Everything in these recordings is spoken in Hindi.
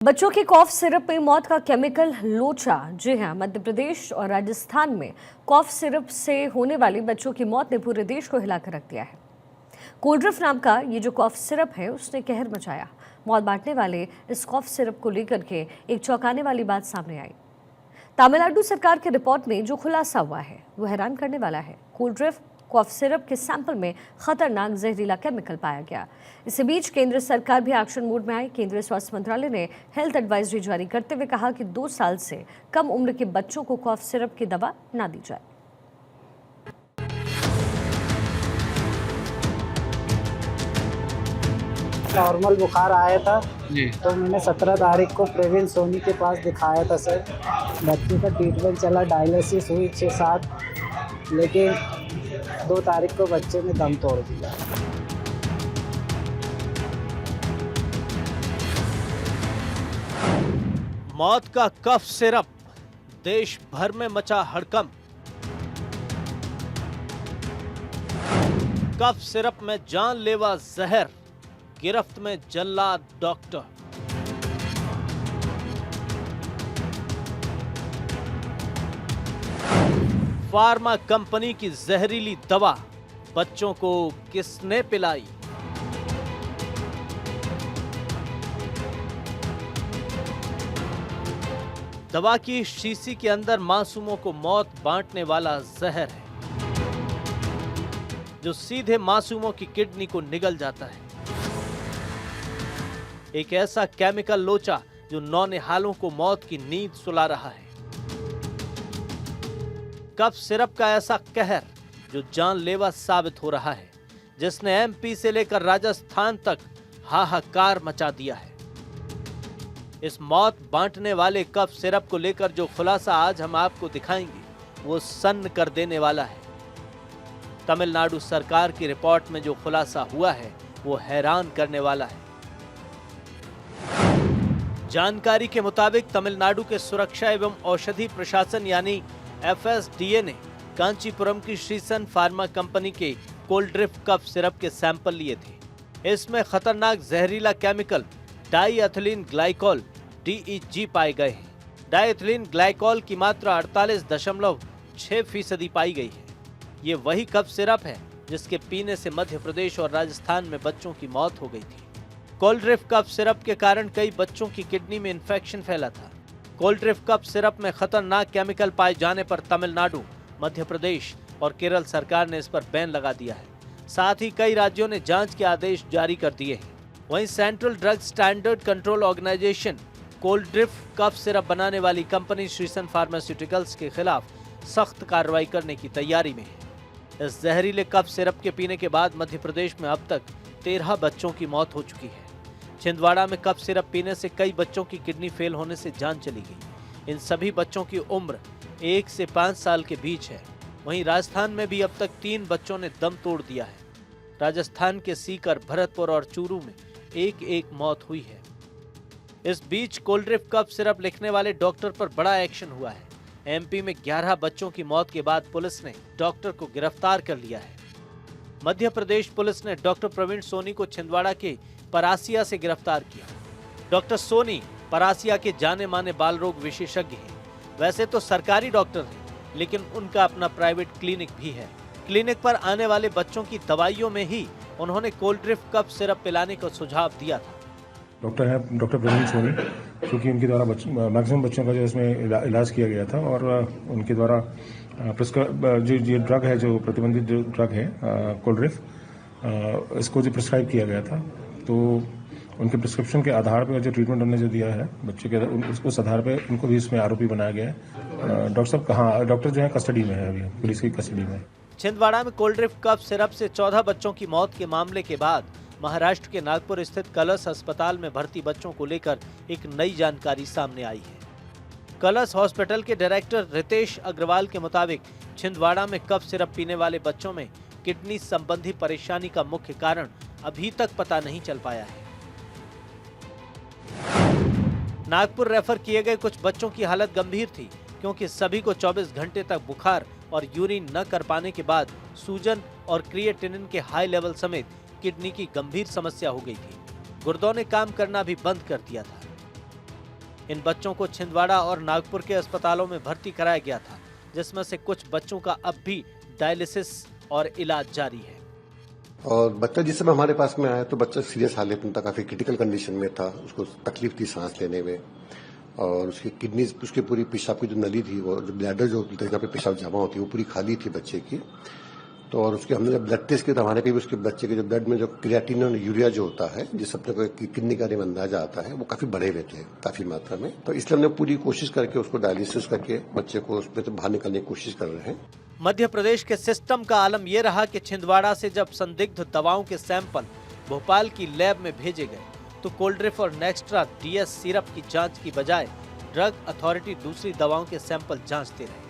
बच्चों की कॉफ सिरप में मौत का केमिकल लोचा। जी हां, मध्य प्रदेश और राजस्थान में कॉफ सिरप से होने वाली बच्चों की मौत ने पूरे देश को हिलाकर रख दिया है। कोल्ड्रिफ नाम का ये जो कॉफ सिरप है उसने कहर मचाया। मौत बांटने वाले इस कॉफ सिरप को लेकर के एक चौंकाने वाली बात सामने आई। तमिलनाडु सरकार के रिपोर्ट में जो खुलासा हुआ है वो हैरान करने वाला है। कोल्ड्रिफ कॉफ सिरप के सैंपल में खतरनाक जहरीला केमिकल पाया गया। इसी बीच केंद्र सरकार भी एक्शन मोड में आई। केंद्रीय स्वास्थ्य मंत्रालय ने हेल्थ एडवाइजरी जारी करते हुए कहा कि 2 साल से कम उम्र के बच्चों को कॉफ सिरप की दवा ना दी जाए। नॉर्मल बुखार आया था जी। तो मैंने 17 तारीख को प्रेविन सोनी के पास दिखाया था सर। बच्चे का ट्रीटमेंट चला, डायलिसिस हुई 6-7, लेकिन 2 तारीख को बच्चे ने दम तोड़ दिया। मौत का कफ सिरप, देश भर में मचा हड़कंप। कफ सिरप में जानलेवा जहर, गिरफ्त में जल्लाद डॉक्टर। फार्मा कंपनी की जहरीली दवा बच्चों को किसने पिलाई? दवा की शीशी के अंदर मासूमों को मौत बांटने वाला जहर है जो सीधे मासूमों की किडनी को निगल जाता है। एक ऐसा केमिकल लोचा जो नौनिहालों को मौत की नींद सुला रहा है। कफ सिरप का ऐसा कहर जो जानलेवा साबित हो रहा है, जिसने एमपी से लेकर राजस्थान तक हाहाकार मचा दिया है। इस मौत बांटने वाले कफ सिरप को लेकर जो खुलासा आज हम आपको दिखाएंगे वो सन्न कर देने वाला है। तमिलनाडु सरकार की रिपोर्ट में जो खुलासा हुआ है वो हैरान करने वाला है। जानकारी के मुताबिक तमिलनाडु के सुरक्षा एवं औषधि प्रशासन यानी एफएसडीए ने कांचीपुरम की श्रीसन फार्मा कंपनी के कोल्ड्रिफ कफ सिरप के सैंपल लिए थे। इसमें खतरनाक जहरीला केमिकल डाईएथिलीन ग्लाइकॉल DEG पाए गए हैं। डाईएथिलीन ग्लाइकॉल की मात्रा 48.6% पाई गई है। ये वही कफ सिरप है जिसके पीने से मध्य प्रदेश और राजस्थान में बच्चों की मौत हो गई थी। कोल्ड्रिफ कफ सिरप के कारण कई बच्चों की किडनी में इन्फेक्शन फैला था। कोल्ड्रिफ कफ सिरप में खतरनाक केमिकल पाए जाने पर तमिलनाडु, मध्य प्रदेश और केरल सरकार ने इस पर बैन लगा दिया है। साथ ही कई राज्यों ने जांच के आदेश जारी कर दिए हैं। वहीं central drug standard control organisation Coldrif cough syrup बनाने वाली कंपनी श्रीसन फार्मास्यूटिकल्स के खिलाफ सख्त कार्रवाई करने की तैयारी में है। इस जहरीले कफ सिरप के पीने के बाद मध्य प्रदेश में अब तक 13 बच्चों की मौत हो चुकी है। छिंदवाड़ा में कफ सिरप पीने से कई बच्चों की किडनी फेल होने से जान चली गई। इन सभी बच्चों की उम्र 1 से 5 साल के बीच है। वहीं राजस्थान में भी अब तक 3 बच्चों ने दम तोड़ दिया है। राजस्थान के सीकर, भरतपुर और चूरू में एक मौत हुई है। इस बीच कोल्ड्रिफ कफ सिरप लिखने वाले डॉक्टर पर बड़ा एक्शन हुआ है। एमपी में 11 बच्चों की मौत के बाद पुलिस ने डॉक्टर को गिरफ्तार कर लिया है। मध्य प्रदेश पुलिस ने डॉक्टर प्रवीण सोनी को छिंदवाड़ा के परासिया से गिरफ्तार किया। डॉक्टर सोनी परासिया के जाने माने बाल रोग विशेषज्ञ हैं। वैसे तो सरकारी डॉक्टर हैं, लेकिन उनका अपना प्राइवेट क्लिनिक भी है। क्लिनिक पर आने वाले बच्चों की दवाइयों में ही उन्होंने कोल्ड्रिफ कफ सिरप पिलाने का सुझाव दिया था। डॉक्टर है डॉक्टर प्रवीण सोनी, क्योंकि उनके द्वारा मैक्सिमम बच्चों का जो इसमें इलाज किया गया था और उनके द्वारा जो ये ड्रग है, जो प्रतिबंधित जो ड्रग है कोल्ड्रिफ, इसको जो प्रिस्क्राइब किया गया था, तो उनके प्रिस्क्रिप्शन के आधार पर जो ट्रीटमेंट उन्होंने जो दिया है बच्चे के, उस आधार पर उनको भी इसमें आरोपी बनाया गया है। डॉक्टर साहब कहाँ, डॉक्टर जो है कस्टडी में है, अभी पुलिस की कस्टडी में। छिंदवाड़ा में कोल्ड्रिफ कफ सिरप से 14 बच्चों की मौत के मामले के बाद महाराष्ट्र के नागपुर स्थित कलश अस्पताल में भर्ती बच्चों को लेकर एक नई जानकारी सामने आई है। कलश हॉस्पिटल के डायरेक्टर रितेश अग्रवाल के मुताबिक छिंदवाड़ा में कफ सिरप पीने वाले बच्चों में किडनी संबंधी परेशानी का मुख्य कारण अभी तक पता नहीं चल पाया है। नागपुर रेफर किए गए कुछ बच्चों की हालत गंभीर थी, क्योंकि सभी को 24 घंटे तक बुखार और यूरिन न कर पाने के बाद सूजन और क्रिएटिनिन के हाई लेवल समेत किडनी की गंभीर समस्या हो गई थी। गुर्दों ने काम करना भी बंद कर दिया था। इन बच्चों को छिंदवाड़ा और नागपुर के अस्पतालों में भर्ती कराया गया था, जिसमें से कुछ बच्चों का अब भी डायलिसिस और इलाज जारी है। और बच्चा जिस समय हमारे पास में आया तो बच्चा सीरियस हालत में था, काफी क्रिटिकल कंडीशन में था, उसको तकलीफ थी सांस लेने में और उसकी किडनी, उसकी पूरी पेशाब की जो नली थी, वो जो ब्लैडर जो जगह पे पेशाब जमा होती है वो पूरी खाली थी बच्चे की। तो और उसके हमने जब ब्लड टेस्ट किया तो हमारे पे भी उसके बच्चे के जो ब्लड में जो क्रिएटिनिन और यूरिया जो होता है, जिस अपने को किडनी का अंदाजा आता है, वो काफी बढ़े हुए थे काफी मात्रा में। तो इसलिए हमने पूरी कोशिश करके उसको डायलिसिस करके बच्चे को उसमें से बाहर निकालने की कोशिश कर रहे हैं। मध्य प्रदेश के सिस्टम का आलम यह रहा कि छिंदवाड़ा से जब संदिग्ध दवाओं के सैंपल भोपाल की लैब में भेजे गए तो कोल्ड्रिफ और नेक्स्ट्रा डीएस सिरप की जांच की बजाय ड्रग अथॉरिटी दूसरी दवाओं के सैंपल जांचते रहे।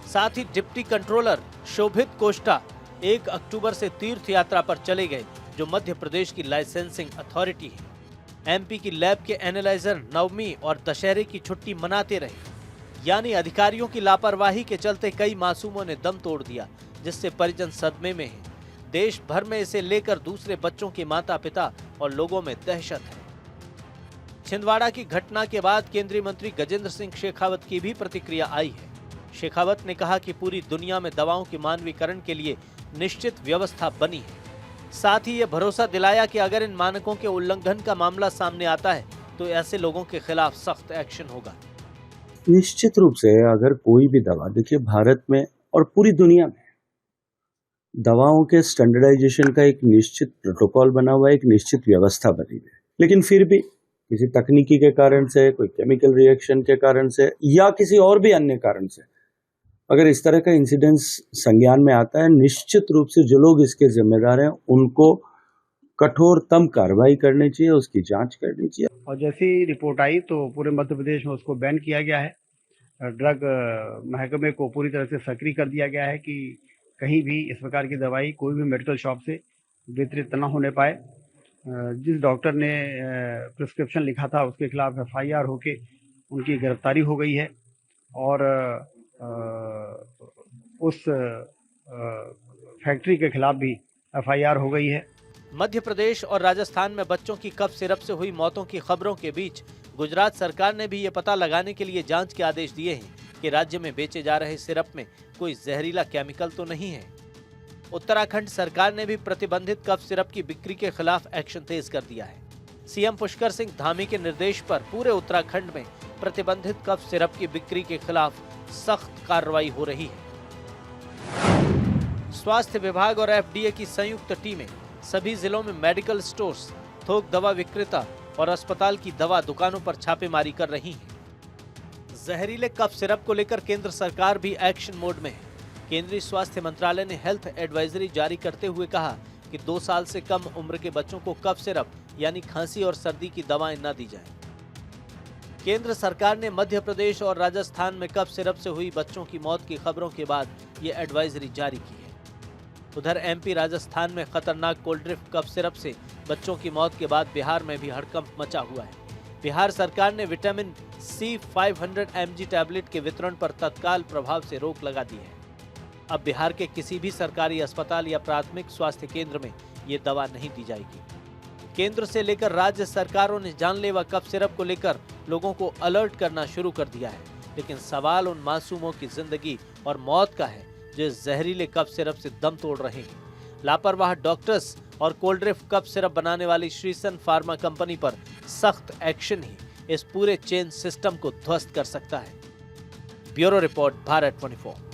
साथ ही डिप्टी कंट्रोलर शोभित कोष्टा 1 अक्टूबर से तीर्थ यात्रा पर चले गए, जो मध्य प्रदेश की लाइसेंसिंग अथॉरिटी है। एमपी की लैब के एनालाइजर नवमी और दशहरे की छुट्टी मनाते रहे, यानी अधिकारियों की लापरवाही के चलते कई मासूमों ने दम तोड़ दिया, जिससे परिजन सदमे में हैं। देश भर में इसे लेकर दूसरे बच्चों के माता पिता और लोगों में दहशत है। छिंदवाड़ा की घटना के बाद केंद्रीय मंत्री गजेंद्र सिंह शेखावत की भी प्रतिक्रिया आई है। शेखावत ने कहा कि पूरी दुनिया में दवाओं के मानवीकरण के लिए निश्चित व्यवस्था बनी है। साथ ही ये भरोसा दिलाया कि अगर इन मानकों के उल्लंघन का मामला सामने आता है तो ऐसे लोगों के खिलाफ सख्त एक्शन होगा। निश्चित रूप से अगर कोई भी दवा, देखिए भारत में और पूरी दुनिया में दवाओं के स्टैंडर्डाइजेशन का एक निश्चित प्रोटोकॉल बना हुआ है, एक निश्चित व्यवस्था बनी हुई है। लेकिन फिर भी किसी तकनीकी के कारण से, कोई केमिकल रिएक्शन के कारण से या किसी और भी अन्य कारण से अगर इस तरह का इंसिडेंस संज्ञान में आता है, निश्चित रूप से जो लोग इसके जिम्मेदार हैं उनको कठोरतम कार्रवाई करनी चाहिए, उसकी जांच करनी चाहिए। और जैसी रिपोर्ट आई तो पूरे मध्य प्रदेश में उसको बैन किया गया है। ड्रग महकमे को पूरी तरह से सक्रिय कर दिया गया है कि कहीं भी इस प्रकार की दवाई कोई भी मेडिकल शॉप से वितरित न होने पाए। जिस डॉक्टर ने प्रिस्क्रिप्शन लिखा था उसके खिलाफ FIR होके उनकी गिरफ्तारी हो गई है और उस फैक्ट्री के खिलाफ भी FIR हो गई है। मध्य प्रदेश और राजस्थान में बच्चों की कफ सिरप से हुई मौतों की खबरों के बीच गुजरात सरकार ने भी ये पता लगाने के लिए जांच के आदेश दिए हैं कि राज्य में बेचे जा रहे सिरप में कोई जहरीला केमिकल तो नहीं है। उत्तराखंड सरकार ने भी प्रतिबंधित कफ सिरप की बिक्री के खिलाफ एक्शन तेज कर दिया है। सीएम पुष्कर सिंह धामी के निर्देश पर पूरे उत्तराखंड में प्रतिबंधित कफ सिरप की बिक्री के खिलाफ सख्त कार्रवाई हो रही है। स्वास्थ्य विभाग और FDA की संयुक्त टीमें सभी जिलों में मेडिकल स्टोर्स, थोक दवा विक्रेता और अस्पताल की दवा दुकानों पर छापेमारी कर रही हैं। जहरीले कफ सिरप को लेकर केंद्र सरकार भी एक्शन मोड में है। केंद्रीय स्वास्थ्य मंत्रालय ने हेल्थ एडवाइजरी जारी करते हुए कहा कि 2 साल से कम उम्र के बच्चों को कफ सिरप यानी खांसी और सर्दी की दवाएं न दी जाएं। केंद्र सरकार ने मध्य प्रदेश और राजस्थान में कफ सिरप से हुई बच्चों की मौत की खबरों के बाद ये एडवाइजरी जारी की है। उधर MP राजस्थान में खतरनाक कोल्ड्रिफ कफ सिरप से बच्चों की मौत के बाद बिहार में भी हड़कंप मचा हुआ है। बिहार सरकार ने विटामिन C 500 mg टैबलेट के वितरण पर तत्काल प्रभाव से रोक लगा दी है। अब बिहार के किसी भी सरकारी अस्पताल या प्राथमिक स्वास्थ्य केंद्र में ये दवा नहीं दी जाएगी। केंद्र से लेकर राज्य सरकारों ने जानलेवा कफ सिरप को लेकर लोगों को अलर्ट करना शुरू कर दिया है, लेकिन सवाल उन मासूमों की जिंदगी और मौत का है जो इस जहरीले कफ सिरप से दम तोड़ रहे हैं। लापरवाह डॉक्टर्स और कोल्ड्रिफ कफ सिरप बनाने वाली श्रीसन फार्मा कंपनी पर सख्त एक्शन ही इस पूरे चेन सिस्टम को ध्वस्त कर सकता है। Bureau report, Bharat 24।